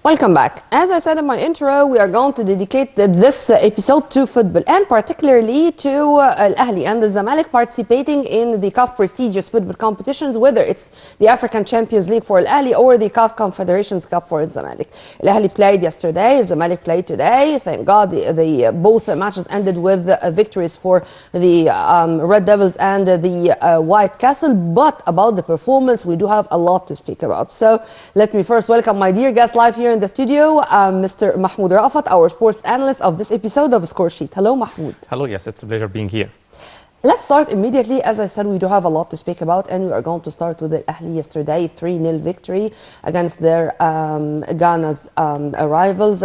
Welcome back. As I said in my intro, we are going to dedicate this episode to football and particularly to Ahli and the Zamalek participating in the CAF prestigious football competitions, whether it's the African Champions League for Ahli or the CAF Confederations Cup for Zamalek. Ahli played yesterday, Zamalek played today. Thank God both matches ended with victories for the Red Devils and the White Castle. But about the performance, we do have a lot to speak about. So let me first welcome my dear guest live here in the studio, Mr. Mahmoud Rafat, our sports analyst of this episode of Score Sheet. Hello, Mahmoud. Hello, yes, it's a pleasure being here. Let's start immediately. As I said, we do have a lot to speak about, and we are going to start with the Ahli yesterday, 3-0 victory against their Ghana's rivals,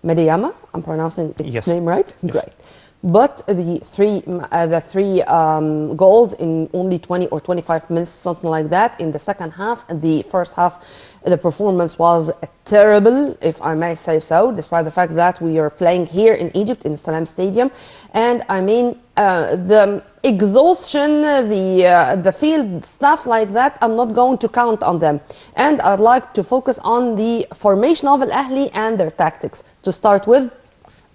Mediyama. I'm pronouncing its name right? Yes. Great. But the three goals in only 20 or 25 minutes, something like that, in the second half. And the first half, the performance was terrible, if I may say so, despite the fact that we are playing here in Egypt, in Salam Stadium. And I mean, the exhaustion, the field, stuff like that, I'm not going to count on them. And I'd like to focus on the formation of Al-Ahli and their tactics. To start with,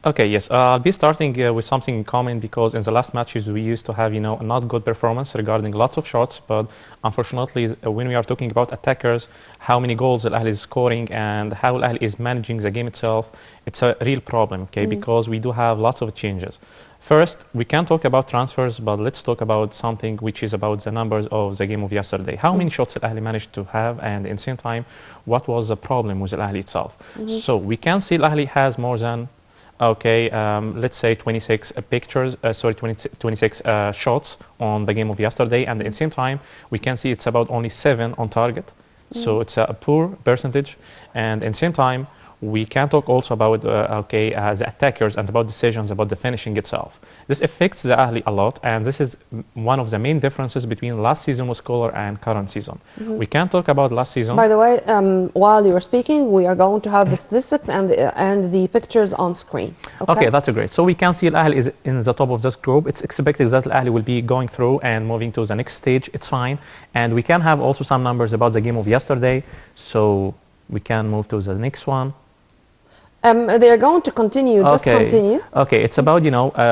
okay, yes, I'll be starting with something in common because in the last matches we used to have, a not good performance regarding lots of shots, but unfortunately when we are talking about attackers, how many goals Al-Ahli is scoring and how Al-Ahli is managing the game itself, it's a real problem, okay, because we do have lots of changes. First, we can talk about transfers, but let's talk about something which is about the numbers of the game of yesterday. How many shots Al-Ahli managed to have, and at the same time, what was the problem with Al-Ahli itself? So we can see Al-Ahli has more than let's say 26 26 shots on the game of yesterday, and at the same time we can see it's about only 7 on target, so it's a poor percentage. And at the same time we can talk also about the attackers and about decisions about the finishing itself. This affects the Ahli a lot, and this is one of the main differences between last season with Kolor and current season. We can talk about last season. By the way, while you were speaking, we are going to have the statistics and the pictures on screen. Okay, that's great. So we can see Al-Ahli is in the top of this group. It's expected that Al-Ahli will be going through and moving to the next stage. It's fine. And we can have also some numbers about the game of yesterday. So we can move to the next one. They are going to continue. Just continue. Okay, it's about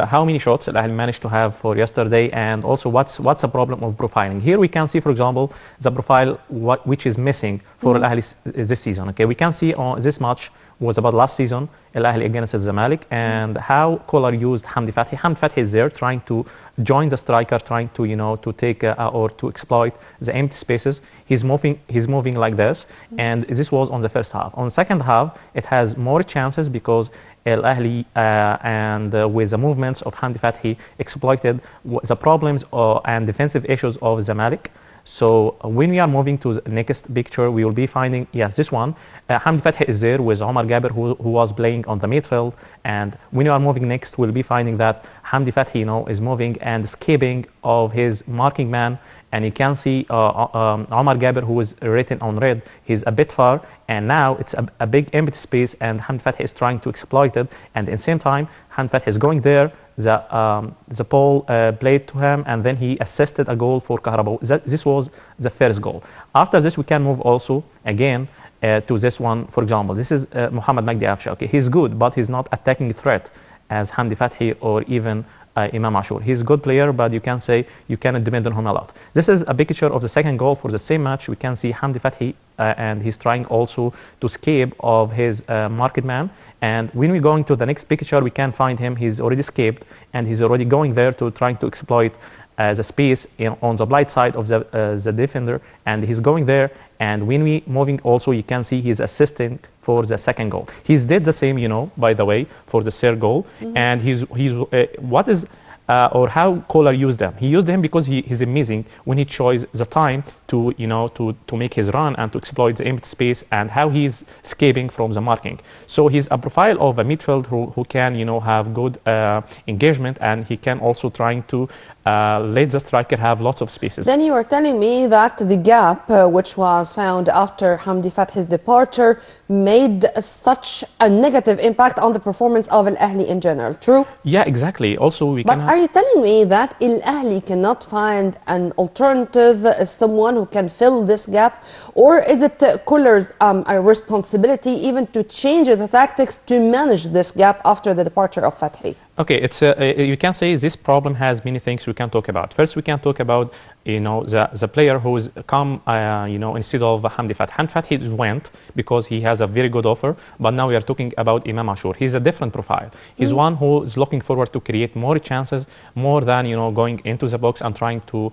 how many shots Al-Ahli managed to have for yesterday, and also what's the problem of profiling. Here we can see, for example, the profile which is missing for Al-Ahli this season. Okay, we can see on this match was about last season, Al-Ahli against the Zamalek, and how Kolor used Hamdi Fathi. Hamdi Fathi is there trying to join the striker, trying to to take or to exploit the empty spaces. He's moving like this, and this was on the first half. On the second half, it has more chances because Al-Ahli and with the movements of Hamdi Fathi exploited the problems and defensive issues of Zamalek. So when we are moving to the next picture, we will be finding, yes, this one. Hamdi Fathi is there with Omar Gaber, who was playing on the midfield. And when we are moving next, we'll be finding that Hamdi Fathi, is moving and escaping of his marking man. And you can see Omar Gaber, who is written on red, he's a bit far. And now it's a big empty space, and Hamdi Fathi is trying to exploit it. And at the same time, Hamdi Fathi is going there. The ball played to him, and then he assisted a goal for Kahraba. This was the first goal. After this, we can move also again to this one. For example, this is Muhammad Magdi Afsha. Okay, he's good, but he's not attacking threat as Hamdi Fathi or even Imam Ashur. He's a good player, but you can say you cannot depend on him a lot. This is a picture of the second goal for the same match. We can see Hamdi Fathi, and he's trying also to escape of his market man. And when we're going to the next picture, we can find him. He's already escaped, and he's already going there to trying to exploit the space on the blind side of the defender, and he's going there. And when we moving also, you can see he's assisting for the second goal. He's did the same, by the way, for the third goal. And he's what is or how Kolor used them. He used him because he's amazing when he chose the time to to make his run and to exploit the empty space, and how he's escaping from the marking. So he's a profile of a midfield who can have good engagement, and he can also trying to let the striker have lots of spaces. Then you were telling me that the gap which was found after Hamdi Fathi's departure made such a negative impact on the performance of Al Ahly in general. True? Yeah, exactly. Also, we But can. are you telling me that Al Ahly cannot find an alternative, someone who can fill this gap? Or is it Koller's responsibility even to change the tactics to manage this gap after the departure of Fathi? Okay, it's you can say this problem has many things we can talk about. First, we can talk about the player who's come instead of Hamdi Fathi. Hamdi Fathi went because he has a very good offer, but now we are talking about Imam Ashur. He's a different profile. He's one who is looking forward to create more chances, more than going into the box and trying to.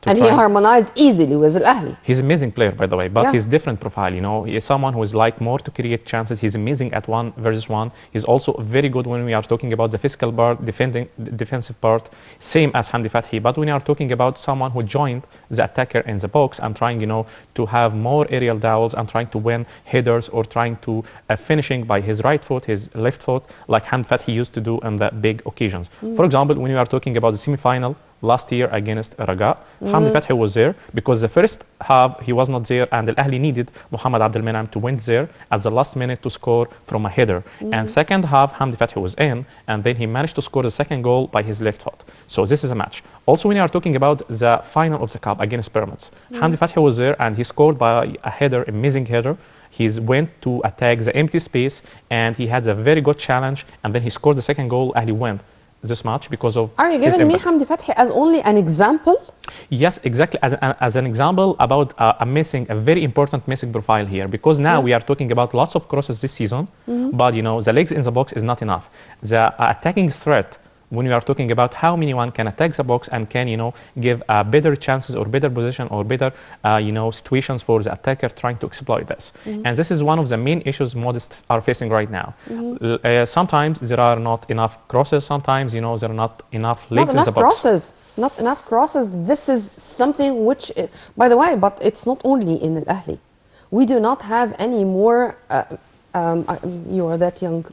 And he harmonized easily with Al Ahly. He's an amazing player, by the way, but Yeah. he's different profile. He is someone who is like more to create chances. He's amazing at 1v1. He's also very good when we are talking about the physical part, defensive part, same as Hamdi Fathi. But when you are talking about someone who joined the attacker in the box and trying, to have more aerial duels and trying to win headers or trying to finishing by his right foot, his left foot, like Hamdi Fathi used to do on the big occasions. For example, when you are talking about the semi-final last year against Raja, Hamdi Fathi was there because the first half he was not there, and Al Ahly needed Mohamed Abdel Menam to win there at the last minute to score from a header. And second half, Hamdi Fathi was in, and then he managed to score the second goal by his left foot. So this is a match. Also, when you are talking about the final of the cup against Pyramids, Hamdi Fathi was there, and he scored by a header, amazing header. He went to attack the empty space, and he had a very good challenge, and then he scored the second goal. Ahly won this match because of. Are you giving me Hamdi Fathi as only an example? Yes, exactly. As an example about a very important missing profile here, because now we are talking about lots of crosses this season, but the legs in the box is not enough. The attacking threat, when we are talking about how many one can attack the box and can give better chances or better position or better situations for the attacker trying to exploit this. And this is one of the main issues Modest are facing right now. Sometimes there are not enough crosses. Sometimes there are not enough legs in the box. Not enough crosses. This is something which, by the way, but it's not only in Al Ahly. We do not have any more. You are that young,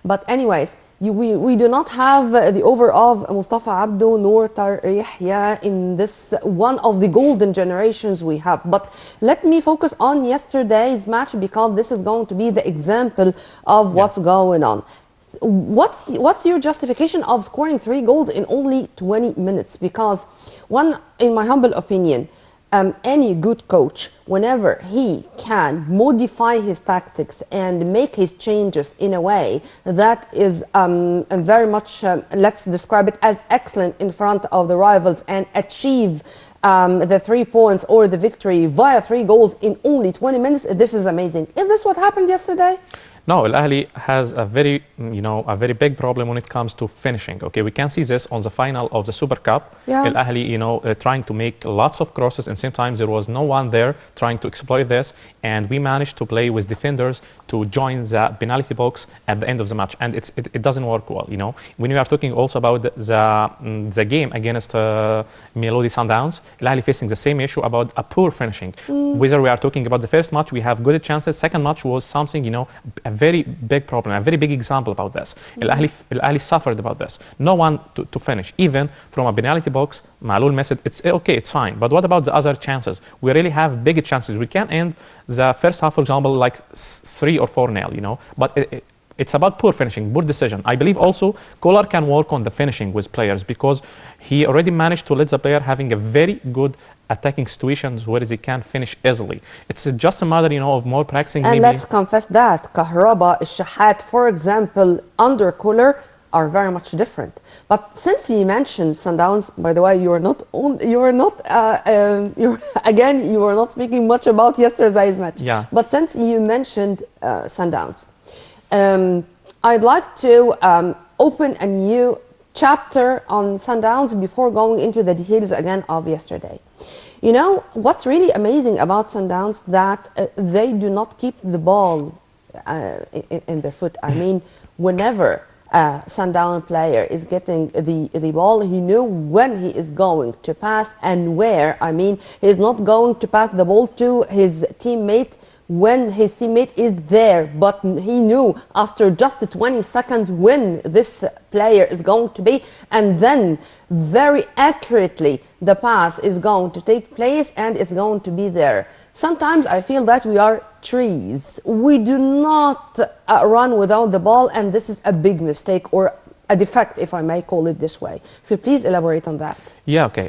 but anyways. We do not have the over of Mustafa Abdo nor Yahya in this one of the golden generations we have. But let me focus on yesterday's match because this is going to be the example of what's going on. What's your justification of scoring 3 goals in only 20 minutes? Because in my humble opinion, any good coach, whenever he can modify his tactics and make his changes in a way that is very much, let's describe it as excellent in front of the rivals and achieve the 3 points or the victory via 3 goals in only 20 minutes, this is amazing. Is this what happened yesterday? No, Al Ahly has a very big problem when it comes to finishing. Okay, we can see this on the final of the Super Cup. Yeah. Al Ahly, trying to make lots of crosses, and sometimes there was no one there trying to exploit this, and we managed to play with defenders to join the penalty box at the end of the match, and it doesn't work well. When we are talking also about the game against Mamelodi Sundowns, Al Ahly facing the same issue about a poor finishing. Whether we are talking about the first match, we have good chances. Second match was something a very big problem, a very big example about this. Al Ahly suffered about this. No one to finish, even from a penalty box. Malul missed it. It's okay, it's fine. But what about the other chances? We really have big chances. We can end the first half, for example, like 3 or 4-0, But it's about poor finishing, poor decision. I believe also Kollar can work on the finishing with players because he already managed to let the player having a very good attacking situations where they can finish easily. It's just a matter, of more practicing. And let's confess that Kahraba, Shahat, for example, under Kollar are very much different. But since you mentioned Sundowns, by the way, you are not speaking much about yesterday's match. Yeah. But since you mentioned Sundowns, I'd like to open a new chapter on Sundowns before going into the details again of yesterday. What's really amazing about Sundowns that they do not keep the ball in their foot. I mean, whenever a Sundown player is getting the ball, he knew when he is going to pass and where. I mean, he's not going to pass the ball to his teammate when his teammate is there, but he knew after just 20 seconds when this player is going to be, and then very accurately the pass is going to take place and it's going to be there. sometimes I feel that we are trees. We do not run without the ball, and this is a big mistake or a defect, if I may call it this way. If you please elaborate on that. Yeah, okay.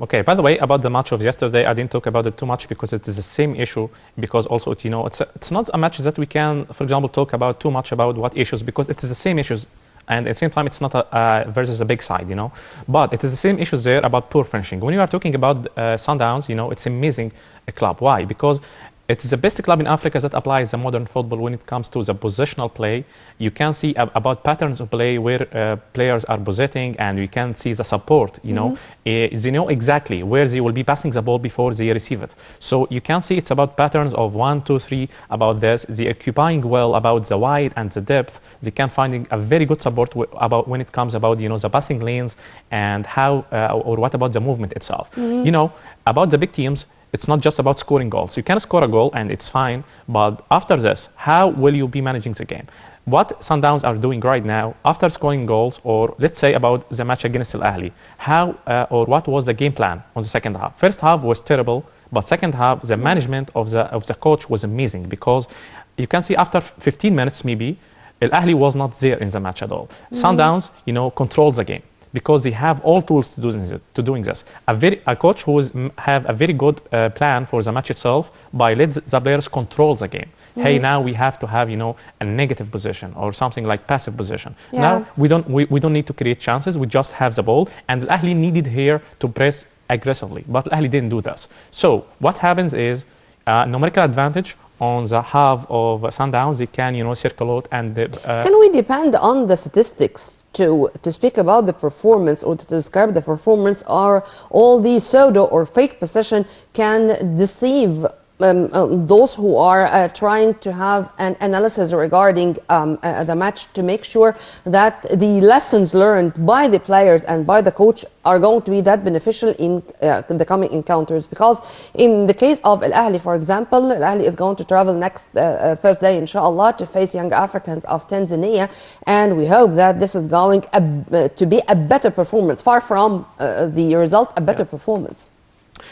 Okay, by the way, about the match of yesterday, I didn't talk about it too much because it is the same issue, because also, it's not a match that we can, for example, talk about too much about what issues, because it is the same issues, and at the same time, it's not versus a big side, But it is the same issues there about poor finishing. When you are talking about Sundowns, it's amazing club. Why? Because it is the best club in Africa that applies the modern football when it comes to the positional play. You can see about patterns of play where players are positioning, and you can see the support, they know exactly where they will be passing the ball before they receive it. So you can see it's about patterns of 1, 2, 3, about this. They occupying well about the wide and the depth. They can finding a very good support about when it comes about, the passing lanes and how, or what about the movement itself. About the big teams, it's not just about scoring goals. You can score a goal and it's fine, but after this, how will you be managing the game? What Sundowns are doing right now, after scoring goals, or let's say about the match against Ahli, how or what was the game plan on the second half? First half was terrible, but second half, the management of the coach was amazing, because you can see after 15 minutes maybe, Ahli was not there in the match at all. Sundowns, controlled the game, because they have all tools to doing this. A coach who have a very good plan for the match itself by let the players control the game. Hey, now we have to have a negative position or something like passive position. Yeah. Now we don't need to create chances. We just have the ball, and Ahli needed here to press aggressively, but Ahli didn't do this. So what happens is numerical advantage on the half of Sundowns. They can circulate and can we depend on the statistics to speak about the performance or to describe the performance, or all these pseudo or fake possession can deceive those who are trying to have an analysis regarding the match, to make sure that the lessons learned by the players and by the coach are going to be that beneficial in the coming encounters? Because in the case of Ahli, for example, Ahli is going to travel next Thursday, inshallah, to face Young Africans of Tanzania, and we hope that this is going to be a better performance, far from the result, a better performance.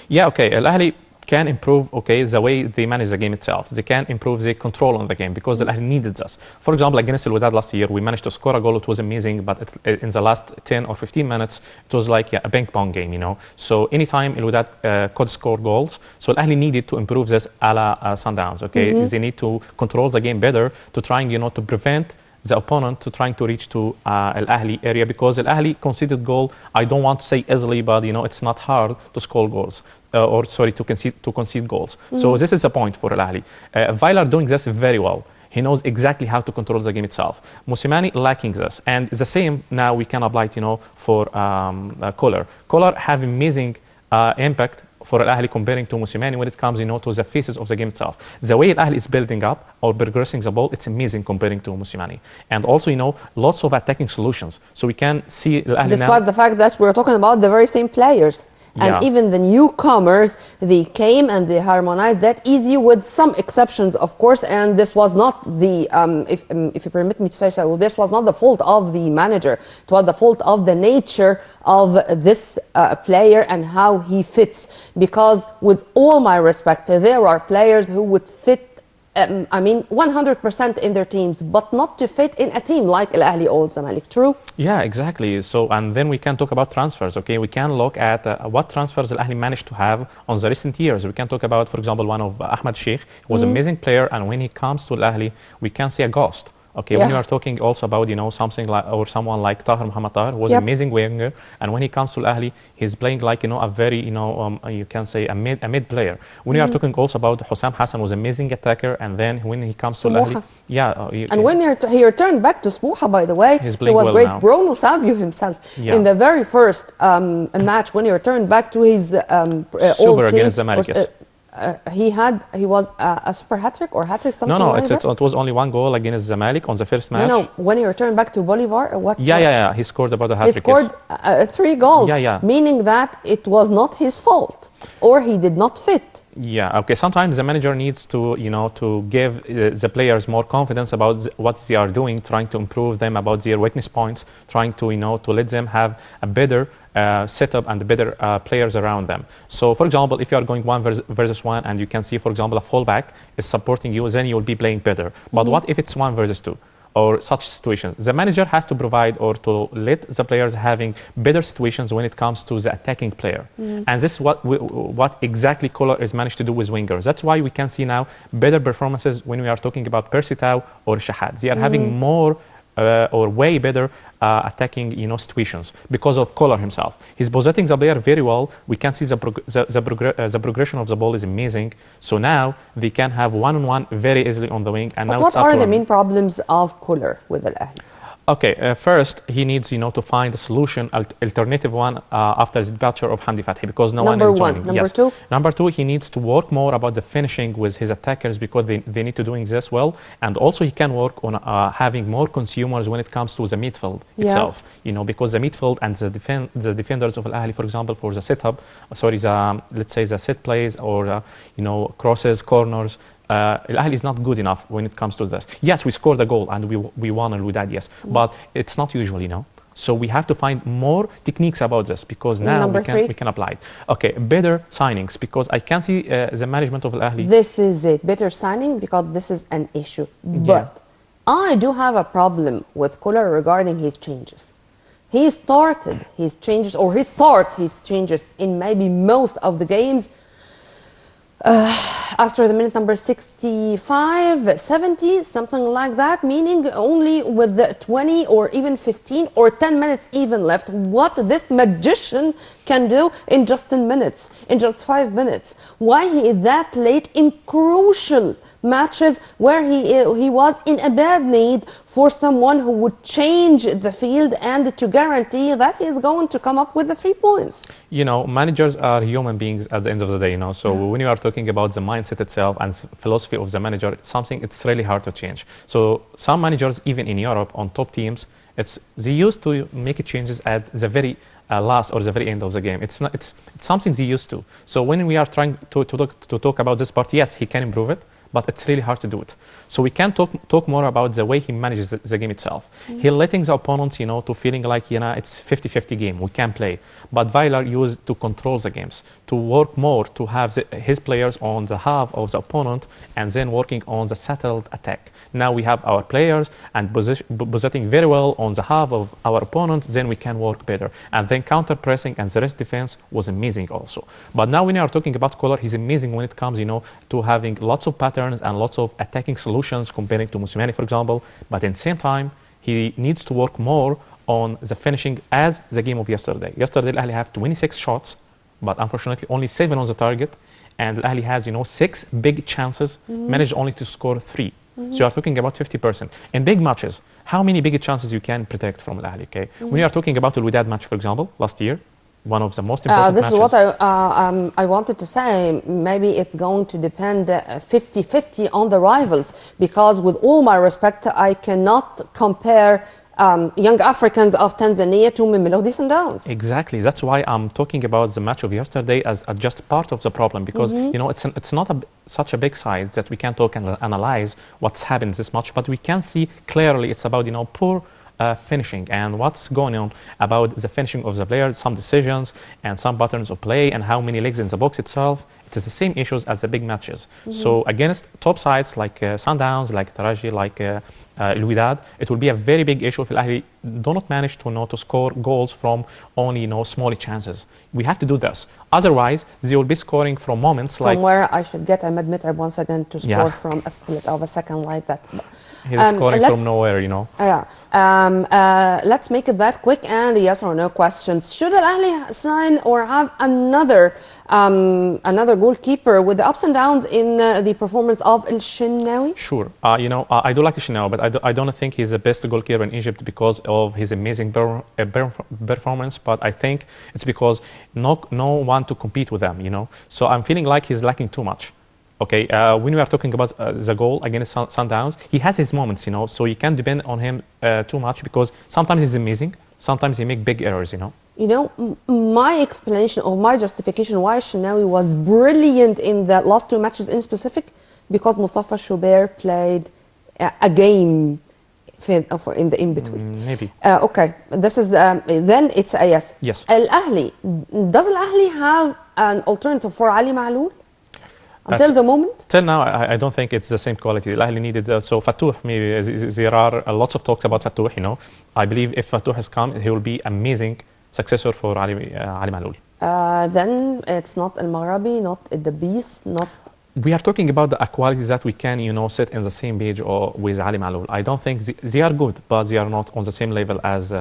Yeah, okay. Ahli can improve, the way they manage the game itself. They can improve the control on the game, because Al Ahly needed this. For example, against Al-Wydad last year, we managed to score a goal. It was amazing, but in the last 10 or 15 minutes, it was like a ping-pong game, So anytime Al-Wydad could score goals, so Al Ahly needed to improve this a la Sundowns, They need to control the game better, to trying, to prevent the opponent to trying to reach to Al Ahly area, because Al Ahly conceded goal, I don't want to say easily, but it's not hard to score goals. To concede goals. So this is the point for Al Ahly. Weiler doing this very well. He knows exactly how to control the game itself. Moussimani lacking this, and the same now we can apply it, for Kolor. Kolor have amazing impact for Al Ahly comparing to Moussimani when it comes, to the phases of the game itself. The way Al Ahly is building up or progressing the ball, it's amazing comparing to Moussimani. And also, lots of attacking solutions. So we can see Al Ahly despite the fact that we're talking about the very same players. And even the newcomers, they came and they harmonized that easy, with some exceptions, of course. And this was not the, if you permit me to say so, this was not the fault of the manager. It was the fault of the nature of this player and how he fits. Because with all my respect, there are players who would fit 100% in their teams, but not to fit in a team like Al Ahly or Zamalek. True? Yeah, exactly. So, and then we can talk about transfers. We can look at what transfers Al Ahly managed to have on the recent years. We can talk about, for example, one of Ahmad Sheikh. He was an amazing player, and when he comes to Al Ahly, we can see a ghost. When you are talking also about something like, or someone like Tahir Mohamed Tahir, who was an amazing winger, and when he comes to Al Ahly, he's playing like a very you can say a mid player. When you are talking also about Hussam Hassan, was an amazing attacker, and then when he comes to Al Ahly, and when he returned back to Smuha, by the way, he was great. Now. Bruno Savio himself in the very first match, when he returned back to his old team against Zamalek. He was a super hat-trick or hat-trick, something No, like that? it was only one goal against Zamalek on the first match. No, when he returned back to Bolivar, what? Yeah, he scored about a hat-trick. He scored 3 goals, Yeah. meaning that it was not his fault, or he did not fit. Yeah, okay. Sometimes the manager needs to, to give the players more confidence about what they are doing, trying to improve them about their weakness points, trying to, to let them have a better setup and better players around them. So, for example, if you are going one versus one and you can see, for example, a fullback is supporting you, then you will be playing better. But what if it's 1 versus 2? Or such situations, the manager has to provide or to let the players having better situations when it comes to the attacking player. And this is what exactly Kohler is managed to do with wingers. That's why we can see now better performances when we are talking about Percy Tau or Shahat. They are having more or way better attacking situations because of Kohler himself. He's positioning the player very well. We can see the progression of the ball is amazing. So now they can have one-on-one very easily on the wing. And but now what are the main problems of Kohler with Al-Ahli? Okay, first he needs to find a solution, alternative one after the departure of Hamdi Fathi, because no one is joining. Number two? Number two, he needs to work more about the finishing with his attackers because they need to doing this well, and also he can work on having more consumers when it comes to the midfield itself. Because the midfield and the defenders of Al-Ahli, for example, for the setup, let's say the set plays or crosses, corners. Al-Ahli is not good enough when it comes to this. Yes, we scored a goal and we won Al-Wudad, yes. But it's not usual, So we have to find more techniques about this because now we can apply it. Okay, better signings because I can see the management of Al-Ahli. This is it, better signing because this is an issue. But I do have a problem with Kohler regarding his changes. He started his changes or he starts his changes in maybe most of the games after the minute number 65, 70, something like that, meaning only with the 20 or even 15 or 10 minutes even left. What this magician can do in just 10 minutes, in just 5 minutes. Why he is that late in crucial matches where he was in a bad need for someone who would change the field and to guarantee that he is going to come up with the 3 points. Managers are human beings at the end of the day, So when you are talking about the mindset itself and philosophy of the manager, it's something it's really hard to change. So some managers, even in Europe, on top teams, they used to make changes at the very last or the very end of the game. It's something they used to. So when we are trying to talk about this part, yes, he can improve it, but it's really hard to do it. So we can talk more about the way he manages the game itself. He letting the opponents, to feeling like, it's 50-50 game. We can play. But Weiler used to control the games, to work more, to have his players on the half of the opponent and then working on the settled attack. Now we have our players and positioning very well on the half of our opponent, then we can work better. And then counter-pressing and the rest defense was amazing also. But now when you are talking about Kohler, he's amazing when it comes, to having lots of patterns and lots of attacking solutions comparing to Moussimani, for example. But at the same time, he needs to work more on the finishing as the game of yesterday. Yesterday, Al-Ahli have 26 shots, but unfortunately only 7 on the target. And Al-Ahli has, 6 big chances, managed only to score 3. So you are talking about 50%. In big matches, how many big chances you can protect from Al-Ahli, okay? When you are talking about the Wydad match, for example, last year, one of the most important matches. This is what I wanted to say. Maybe it's going to depend 50-50 on the rivals, because with all my respect, I cannot compare young Africans of Tanzania to Mamelodi Sundowns. Exactly. That's why I'm talking about the match of yesterday as just part of the problem, because it's not such a big size that we can talk and analyze what's happened this match, but we can see clearly it's about poor finishing and what's going on about the finishing of the player, some decisions and some patterns of play and how many legs in the box itself. It is the same issues as the big matches. So against top sides like Sundowns, like Taraji, like Al-Wydad, it will be a very big issue if Al-Ahli do not manage to score goals from only small chances. We have to do this. Otherwise, they will be scoring from moments from like where I should get Ahmed Mit'ab once again to score from a split of a second like that. He's scoring from nowhere, Let's make it that quick and yes or no questions. Should Al-Ahli sign or have another goalkeeper with the ups and downs in the performance of El-Shenawi? Sure. I do like El-Shenawi, but I don't think he's the best goalkeeper in Egypt because of his amazing performance. But I think it's because no one to compete with them, So I'm feeling like he's lacking too much. Okay, when we are talking about the goal against Sundowns, he has his moments, so you can't depend on him too much because sometimes he's amazing, sometimes he make big errors, you know. You know, my explanation or my justification why Shenawi was brilliant in the last two matches in specific, because Mustafa Shobair played a game in the in-between. Maybe. Okay, this is then it's a yes. Yes. Al-Ahli, does Al-Ahli have an alternative for Ali Ma'loul until the moment? Till now, I don't think it's the same quality. Al-Ahli needed, so Fattouh, maybe there are lots of talks about Fattouh, you know. I believe if Fattouh has come, he will be amazing successor for Ali Ma'loul. Then it's not Al-Maghrabi, not Idabis, not... We are talking about the qualities that we can, you know, sit in the same page or with Ali Ma'loul. I don't think they are good, but they are not on the same level as...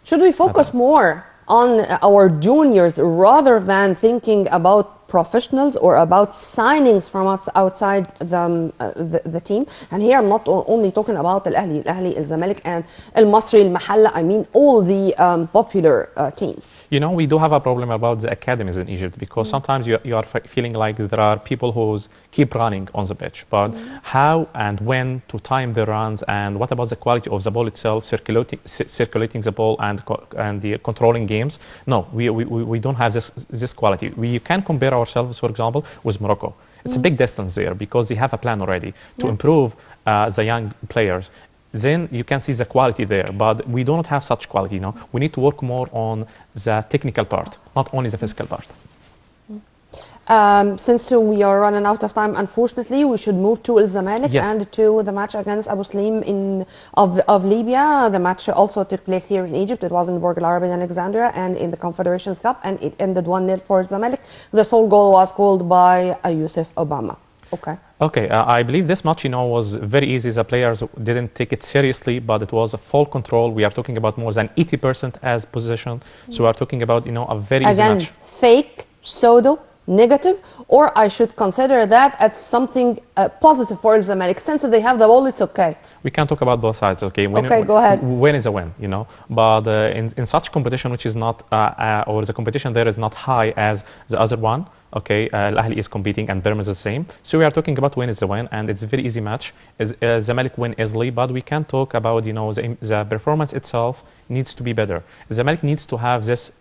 Should we focus more on our juniors rather than thinking about professionals or about signings from outside the team? And here I'm not only talking about Al-Ahli, Al-Zamalek, and Al-Masri, Al-Mahalla. I mean all the popular teams. You know, we do have a problem about the academies in Egypt, because sometimes you are feeling like there are people who keep running on the pitch, but how and when to time the runs, and what about the quality of the ball itself, circulating the ball and the controlling games? No, we don't have this quality. We can compare ourselves, for example, with Morocco. It's a big distance there, because they have a plan already to improve the young players. Then you can see the quality there, but we do not have such quality. You know, we need to work more on the technical part, not only the physical part. Since we are running out of time, unfortunately, we should move to Al-Zamalek and to the match against Abu Slim of Libya. The match also took place here in Egypt. It was in Borg Al Arab in Alexandria and in the Confederations Cup, and it ended 1-0 for Zamalek. The sole goal was scored by Yusuf Obama. Okay. Okay, I believe this match, you know, was very easy. The players didn't take it seriously, but it was a full control. We are talking about more than 80% as possession. So we are talking about, you know, a very easy match. Fake, pseudo, negative, or I should consider that as something positive for Zamalek. Since they have the ball, it's okay. We can talk about both sides, okay? Go ahead. Win is a win, you know. But in such competition, which is not, or the competition there is not high as the other one, okay, Al-Ahli is competing and Birmingham is the same. So we are talking about win is a win, and it's a very easy match. Zamalek win easily, but we can talk about, you know, the performance itself needs to be better. Zamalek needs to have this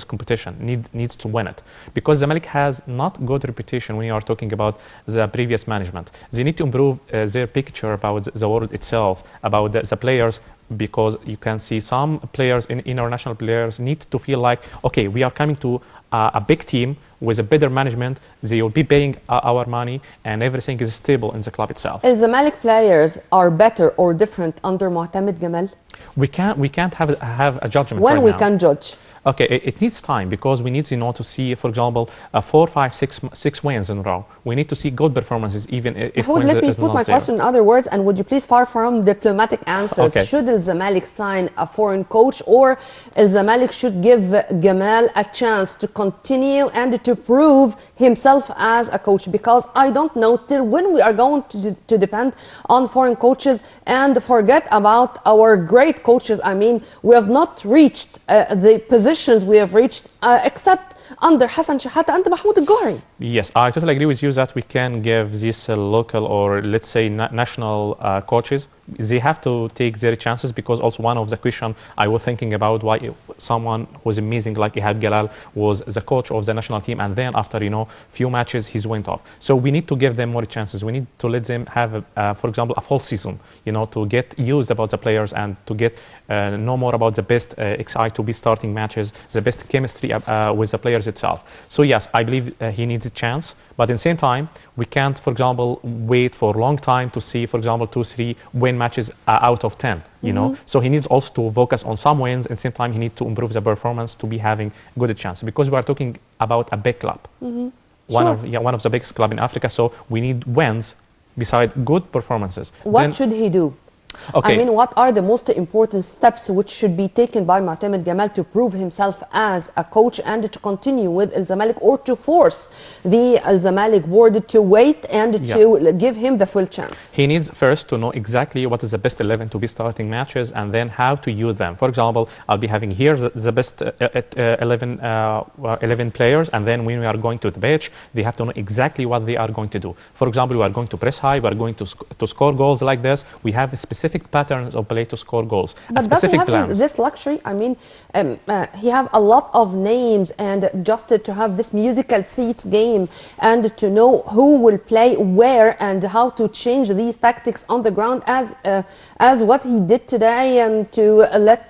competition, needs to win it, because Zamalek has not good reputation when you are talking about the previous management. They need to improve their picture about the world itself, about the players, because you can see some players, international players, need to feel like, okay, we are coming to a big team with a better management. They will be paying our money, and everything is stable in the club itself. The Zamalek players are better or different under Mu'tamid Gamal? We can't have a judgment when right we now. Can judge. Okay, it needs time, because we need, you know, to see, for example, 4, 5, 6 wins in a row. We need to see good performances, even if wins let me put my question in other words, and would you please, far from diplomatic answers, okay. Should Al-Zamalek sign a foreign coach, or Al-Zamalek should give Gamal a chance to continue and to prove himself as a coach? Because I don't know till when we are going to depend on foreign coaches and forget about our great coaches. I mean, we have not reached the positions we have reached except under Hassan Shahata and Mahmoud Al-Gohari. Yes, I totally agree with you that we can give these local, or let's say national coaches, they have to take their chances, because also one of the question I was thinking about, why someone who was amazing like Ihab Galal was the coach of the national team, and then after, you know, few matches he's went off. So we need to give them more chances. We need to let them have, for example, a full season, you know, to get used about the players and to get know more about the best XI to be starting matches, the best chemistry with the players itself. So yes, I believe he needs a chance, but at the same time, we can't, for example, wait for a long time to see, for example, 2, 3 win matches out of 10, you know. So he needs also to focus on some wins, at the same time he needs to improve the performance to be having good chance, because we are talking about a big club, one of the biggest club in Africa. So we need wins beside good performances. What should he do? Okay. I mean, what are the most important steps which should be taken by Mu'tamid Gamal to prove himself as a coach and to continue with Al-Zamalek, or to force the Al-Zamalek board to wait and to give him the full chance? He needs first to know exactly what is the best 11 to be starting matches, and then how to use them. For example, I'll be having here the best 11 players, and then when we are going to the pitch, they have to know exactly what they are going to do. For example, we are going to press high, we are going to score goals like this. We have a specific specific patterns of play to score goals, But does he specific have plans. this luxury? I mean, he have a lot of names, and just to have this musical seats game and to know who will play where and how to change these tactics on the ground as what he did today, and to let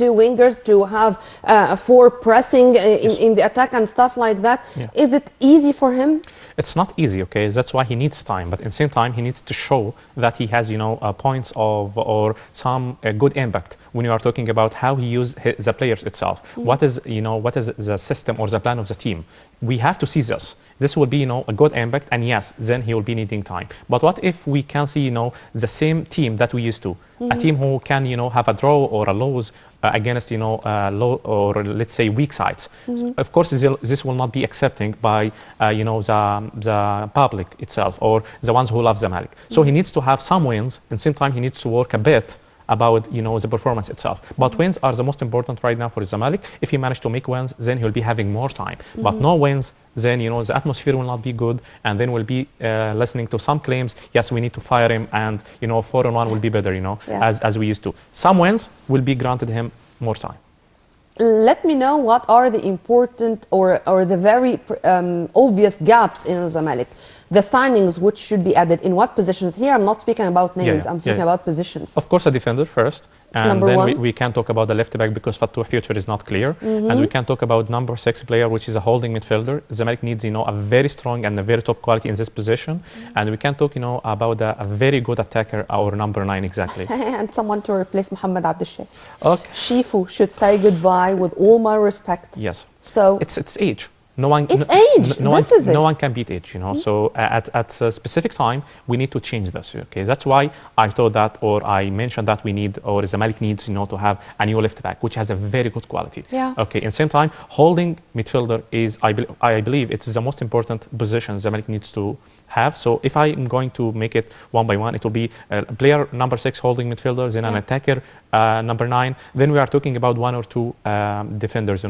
two wingers to have four pressing in the attack and stuff like that. Yeah. Is it easy for him? It's not easy, okay? That's why he needs time. But at the same time, he needs to show that he has, points of or some good impact when you are talking about how he uses the players itself. What is, what is the system or the plan of the team? We have to see this. This will be, a good impact, and yes, then he will be needing time. But what if we can see, the same team that we used to, a team who can, have a draw or a lose against, low or let's say weak sides. Of course, this will not be accepting by, the public itself or the ones who love Zamalek. So he needs to have some wins, and same time he needs to work a bit about the performance itself. But wins are the most important right now for Zamalek. If he managed to make wins, then he'll be having more time. But no wins, then the atmosphere will not be good, and then we'll be listening to some claims. Yes, we need to fire him, and 4-1 will be better. As we used to. Some wins will be granted him more time. Let me know what are the important or the very obvious gaps in Zamalek. The signings which should be added in what positions? Here I'm not speaking about names, I'm speaking about positions. Of course, a defender first. And Number then one. we can talk about the left back because Fattou's future is not clear. And we can talk about number 6 player, which is a holding midfielder. Zamalek needs, a very strong and a very top quality in this position. And we can talk, about a very good attacker, our number 9 exactly. And someone to replace Mohammed Abdel. Okay. Shifu should say goodbye with all my respect. Yes. So it's age. No one. It's age. This is it. No one can beat age. So at a specific time, we need to change this. Okay, that's why I thought that, or I mentioned that we need, or Zamalek needs, to have a new left back, which has a very good quality. Yeah. Okay. In the same time, holding midfielder is, I believe, it is the most important position Zamalek needs to have. So if I am going to make it one by one, it will be player number 6 holding midfielder, then an attacker number 9. Then we are talking about 1 or 2 defenders,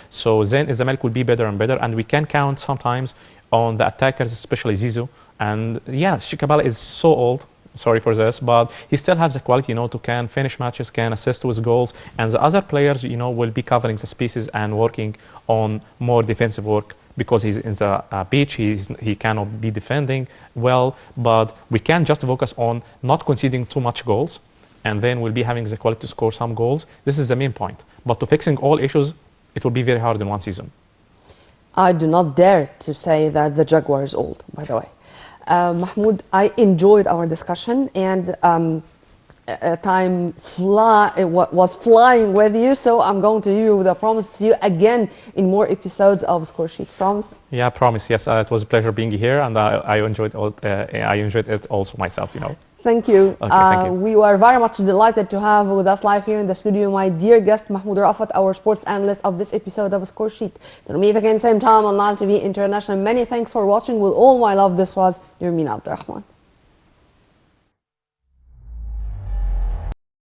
So then Zamalek will be better and better, and we can count sometimes on the attackers, especially Zizou. And yeah, Shikabala is so old. Sorry for this, but he still has the quality, to can finish matches, can assist with goals, and the other players, will be covering the spaces and working on more defensive work because he's in the pitch, he cannot be defending well, but we can just focus on not conceding too much goals, and then we'll be having the quality to score some goals. This is the main point. But to fixing all issues, it will be very hard in one season. I do not dare to say that the Jaguar is old, by the way. Mahmoud, I enjoyed our discussion, and time was flying with you, so I'm going to you with a promise to you again in more episodes of Score Sheet. Promise? Yeah, promise. Yes, it was a pleasure being here, and I enjoyed it also myself. Thank you. Okay, thank you. We were very much delighted to have with us live here in the studio my dear guest Mahmoud Rafat, our sports analyst of this episode of Score Sheet. To meet again same time on Nile TV International. Many thanks for watching. With all my love, this was Nurmina Abdurrahman.